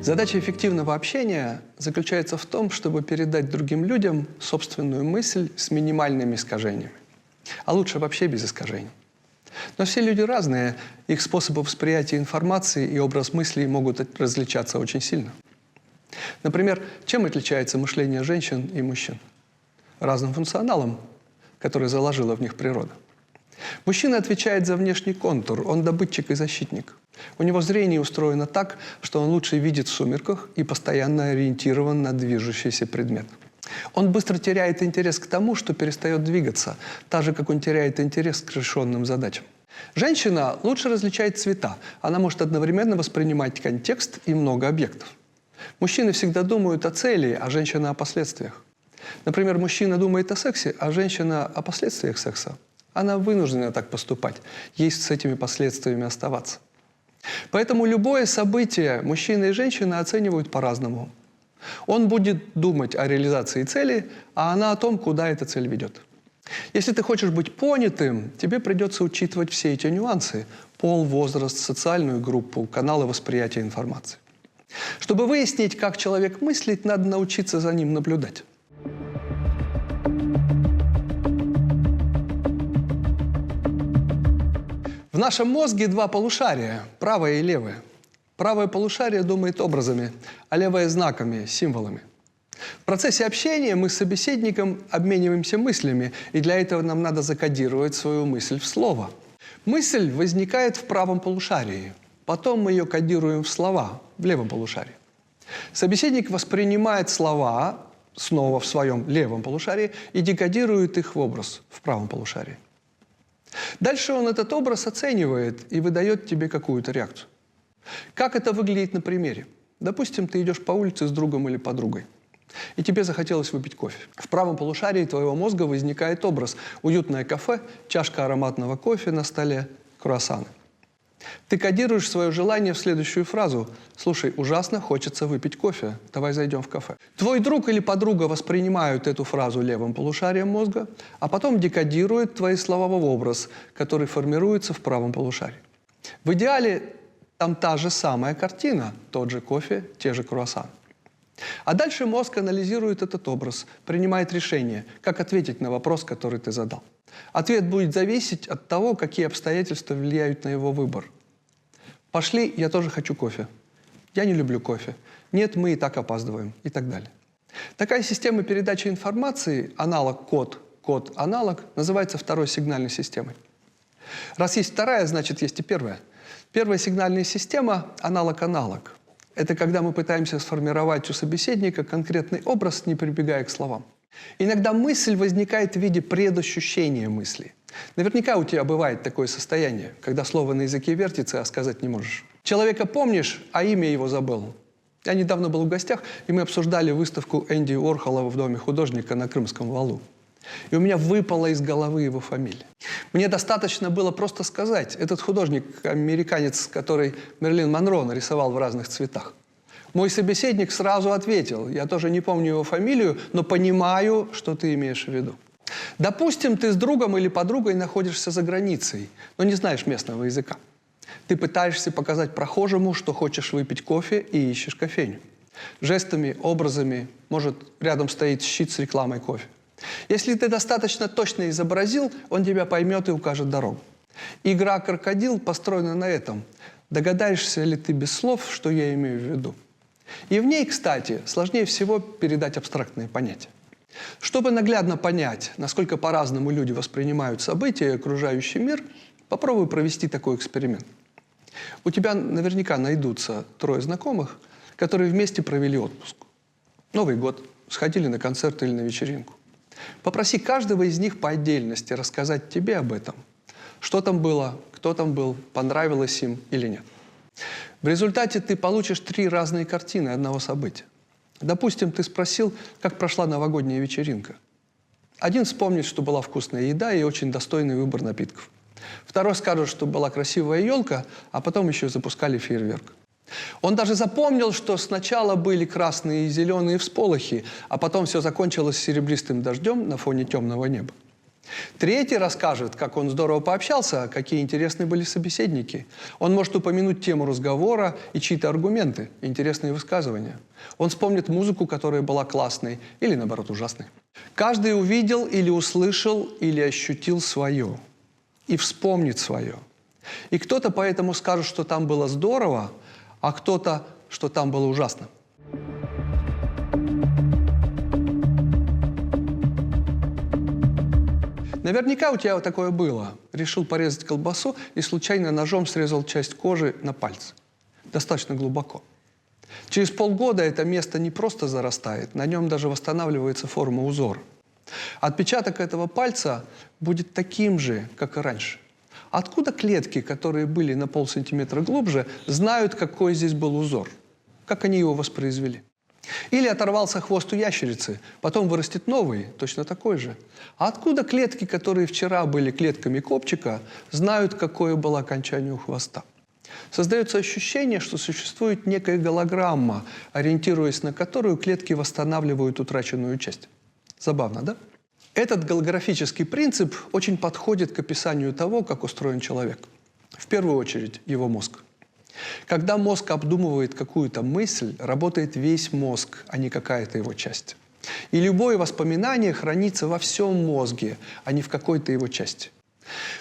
Задача эффективного общения заключается в том, чтобы передать другим людям собственную мысль с минимальными искажениями. А лучше вообще без искажений. Но все люди разные, их способы восприятия информации и образ мыслей могут различаться очень сильно. Например, чем отличается мышление женщин и мужчин? Разным функционалом, который заложила в них природа. Мужчина отвечает за внешний контур, он добытчик и защитник. У него зрение устроено так, что он лучше видит в сумерках и постоянно ориентирован на движущийся предмет. Он быстро теряет интерес к тому, что перестает двигаться, так же, как он теряет интерес к решенным задачам. Женщина лучше различает цвета, она может одновременно воспринимать контекст и много объектов. Мужчины всегда думают о цели, а женщина о последствиях. Например, мужчина думает о сексе, а женщина о последствиях секса. Она вынуждена так поступать, ей с этими последствиями оставаться. Поэтому любое событие мужчина и женщина оценивают по-разному. Он будет думать о реализации цели, а она о том, куда эта цель ведет. Если ты хочешь быть понятым, тебе придется учитывать все эти нюансы – пол, возраст, социальную группу, каналы восприятия информации. Чтобы выяснить, как человек мыслит, надо научиться за ним наблюдать. В нашем мозге два полушария – правое и левое. Правое полушарие думает образами, а левое – знаками, символами. В процессе общения мы с собеседником обмениваемся мыслями, и для этого нам надо закодировать свою мысль в слово. Мысль возникает в правом полушарии, потом мы ее кодируем в слова в левом полушарии. Собеседник воспринимает слова снова в своем левом полушарии и декодирует их в образ в правом полушарии. Дальше он этот образ оценивает и выдает тебе какую-то реакцию. Как это выглядит на примере? Допустим, ты идешь по улице с другом или подругой, и тебе захотелось выпить кофе. В правом полушарии твоего мозга возникает образ: уютное кафе, чашка ароматного кофе на столе, круассаны. Ты кодируешь свое желание в следующую фразу: «Слушай, ужасно хочется выпить кофе, давай зайдем в кафе». Твой друг или подруга воспринимают эту фразу левым полушарием мозга, а потом декодируют твои слова в образ, который формируется в правом полушарии. В идеале там та же самая картина, тот же кофе, те же круассаны. А дальше мозг анализирует этот образ, принимает решение, как ответить на вопрос, который ты задал. Ответ будет зависеть от того, какие обстоятельства влияют на его выбор. Пошли, я тоже хочу кофе. Я не люблю кофе. Нет, мы и так опаздываем. И так далее. Такая система передачи информации, аналог-код, код-аналог, называется второй сигнальной системой. Раз есть вторая, значит есть и первая. Первая сигнальная система – аналог-аналог. Это когда мы пытаемся сформировать у собеседника конкретный образ, не прибегая к словам. Иногда мысль возникает в виде предощущения мысли. Наверняка у тебя бывает такое состояние, когда слово на языке вертится, а сказать не можешь. Человека помнишь, а имя его забыл. Я недавно был в гостях, и мы обсуждали выставку Энди Уорхола в Доме художника на Крымском валу. И у меня выпала из головы его фамилия. Мне достаточно было просто сказать: этот художник, американец, который Мерлин Монро нарисовал в разных цветах. Мой собеседник сразу ответил: я тоже не помню его фамилию, но понимаю, что ты имеешь в виду. Допустим, ты с другом или подругой находишься за границей, но не знаешь местного языка. Ты пытаешься показать прохожему, что хочешь выпить кофе, и ищешь кофейню. Жестами, образами, может, рядом стоит щит с рекламой кофе. Если ты достаточно точно изобразил, он тебя поймет и укажет дорогу. Игра «Крокодил» построена на этом. Догадаешься ли ты без слов, что я имею в виду? И в ней, кстати, сложнее всего передать абстрактные понятия. Чтобы наглядно понять, насколько по-разному люди воспринимают события и окружающий мир, попробуй провести такой эксперимент. У тебя наверняка найдутся трое знакомых, которые вместе провели отпуск. Новый год, сходили на концерт или на вечеринку. Попроси каждого из них по отдельности рассказать тебе об этом. Что там было, кто там был, понравилось им или нет. В результате ты получишь 3 разные картины одного события. Допустим, ты спросил, как прошла новогодняя вечеринка. Один вспомнит, что была вкусная еда и очень достойный выбор напитков. Второй скажет, что была красивая елка, а потом еще запускали фейерверк. Он даже запомнил, что сначала были красные и зеленые всполохи, а потом все закончилось серебристым дождем на фоне темного неба. Третий расскажет, как он здорово пообщался, какие интересные были собеседники. Он может упомянуть тему разговора и чьи-то аргументы, интересные высказывания. Он вспомнит музыку, которая была классной или, наоборот, ужасной. Каждый увидел или услышал, или ощутил свое. И вспомнит свое. И кто-то поэтому скажет, что там было здорово, а кто-то, что там было ужасно. Наверняка у тебя вот такое было. Решил порезать колбасу и случайно ножом срезал часть кожи на пальце. Достаточно глубоко. Через полгода это место не просто зарастает, на нем даже восстанавливается форма узора. Отпечаток этого пальца будет таким же, как и раньше. Откуда клетки, которые были на полсантиметра глубже, знают, какой здесь был узор? Как они его воспроизвели? Или оторвался хвост у ящерицы, потом вырастет новый, точно такой же. А откуда клетки, которые вчера были клетками копчика, знают, какое было окончание у хвоста? Создается ощущение, что существует некая голограмма, ориентируясь на которую клетки восстанавливают утраченную часть. Забавно, да? Этот голографический принцип очень подходит к описанию того, как устроен человек. В первую очередь его мозг. Когда мозг обдумывает какую-то мысль, работает весь мозг, а не какая-то его часть. И любое воспоминание хранится во всем мозге, а не в какой-то его части.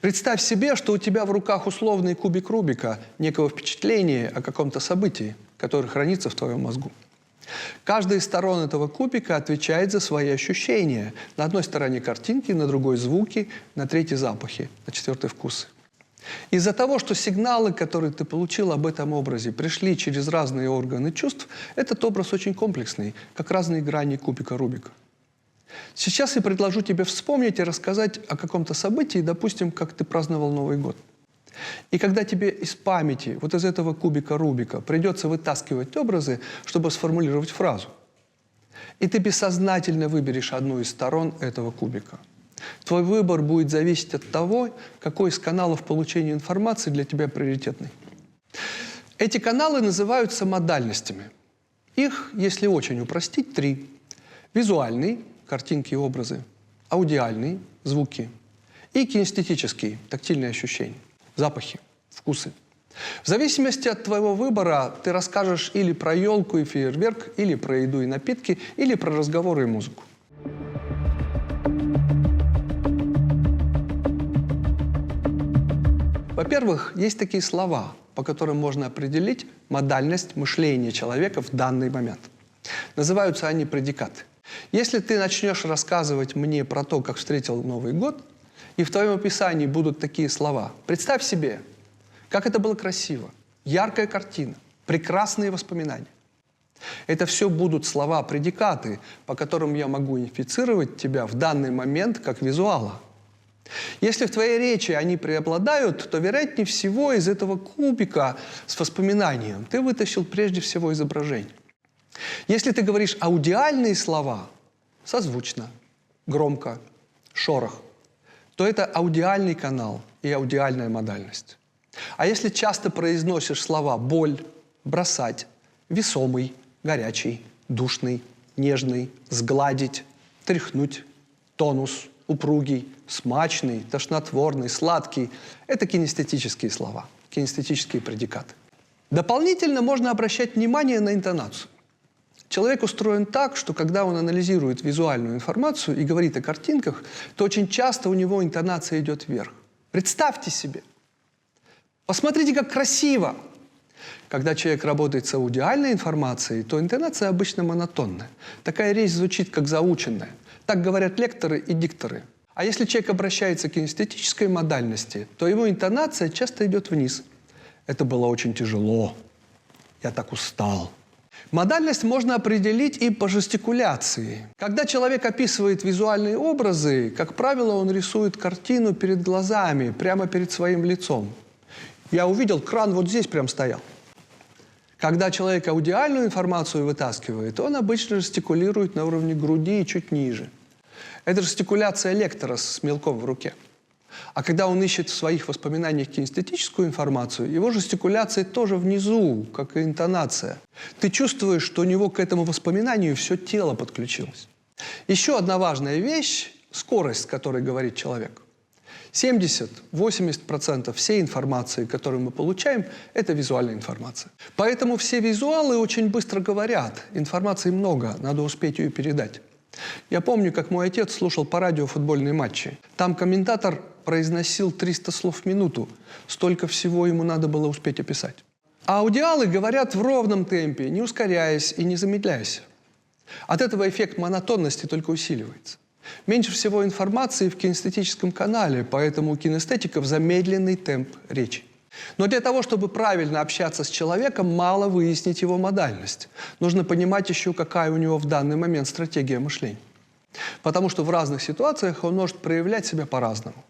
Представь себе, что у тебя в руках условный кубик Рубика, некого впечатления о каком-то событии, которое хранится в твоем мозгу. Каждая из сторон этого кубика отвечает за свои ощущения. На одной стороне картинки, на другой звуки, на третьей запахи, на четвертой вкусы. Из-за того, что сигналы, которые ты получил об этом образе, пришли через разные органы чувств, этот образ очень комплексный, как разные грани кубика Рубика. Сейчас я предложу тебе вспомнить и рассказать о каком-то событии, допустим, как ты праздновал Новый год. И когда тебе из памяти, вот из этого кубика Рубика, придется вытаскивать образы, чтобы сформулировать фразу, и ты бессознательно выберешь одну из сторон этого кубика. Твой выбор будет зависеть от того, какой из каналов получения информации для тебя приоритетный. Эти каналы называются модальностями. Их, если очень упростить, 3. Визуальный – картинки и образы, аудиальный – звуки, и кинестетический – тактильные ощущения, запахи, вкусы. В зависимости от твоего выбора ты расскажешь или про елку и фейерверк, или про еду и напитки, или про разговоры и музыку. Во-первых, есть такие слова, по которым можно определить модальность мышления человека в данный момент. Называются они предикаты. Если ты начнешь рассказывать мне про то, как встретил Новый год, и в твоем описании будут такие слова, представь себе, как это было красиво, яркая картина, прекрасные воспоминания. Это все будут слова-предикаты, по которым я могу инфицировать тебя в данный момент как визуала. Если в твоей речи они преобладают, то, вероятнее всего, из этого кубика с воспоминанием ты вытащил прежде всего изображение. Если ты говоришь аудиальные слова, созвучно, громко, шорох, то это аудиальный канал и аудиальная модальность. А если часто произносишь слова «боль», «бросать», «весомый», «горячий», «душный», «нежный», «сгладить», «тряхнуть», «тонус», «упругий», «смачный», «тошнотворный», «сладкий» – это кинестетические слова, кинестетические предикаты. Дополнительно можно обращать внимание на интонацию. Человек устроен так, что когда он анализирует визуальную информацию и говорит о картинках, то очень часто у него интонация идет вверх. Представьте себе. Посмотрите, как красиво. Когда человек работает с аудиальной информацией, то интонация обычно монотонная. Такая речь звучит как заученная. Так говорят лекторы и дикторы. А если человек обращается к кинестетической модальности, то его интонация часто идет вниз. Это было очень тяжело. Я так устал. Модальность можно определить и по жестикуляции. Когда человек описывает визуальные образы, как правило, он рисует картину перед глазами, прямо перед своим лицом. Я увидел, кран вот здесь прям стоял. Когда человек аудиальную информацию вытаскивает, он обычно жестикулирует на уровне груди и чуть ниже. Это жестикуляция лектора с мелком в руке. А когда он ищет в своих воспоминаниях кинестетическую информацию, его жестикуляция тоже внизу, как и интонация. Ты чувствуешь, что у него к этому воспоминанию все тело подключилось. Еще одна важная вещь, скорость, с которой говорит человек. 70-80% всей информации, которую мы получаем, это визуальная информация. Поэтому все визуалы очень быстро говорят. Информации много, надо успеть ее передать. Я помню, как мой отец слушал по радио футбольные матчи. Там комментатор произносил 300 слов в минуту. Столько всего ему надо было успеть описать. А аудиалы говорят в ровном темпе, не ускоряясь и не замедляясь. От этого эффект монотонности только усиливается. Меньше всего информации в кинестетическом канале, поэтому у кинестетиков замедленный темп речи. Но для того, чтобы правильно общаться с человеком, мало выяснить его модальность. Нужно понимать еще, какая у него в данный момент стратегия мышления. Потому что в разных ситуациях он может проявлять себя по-разному.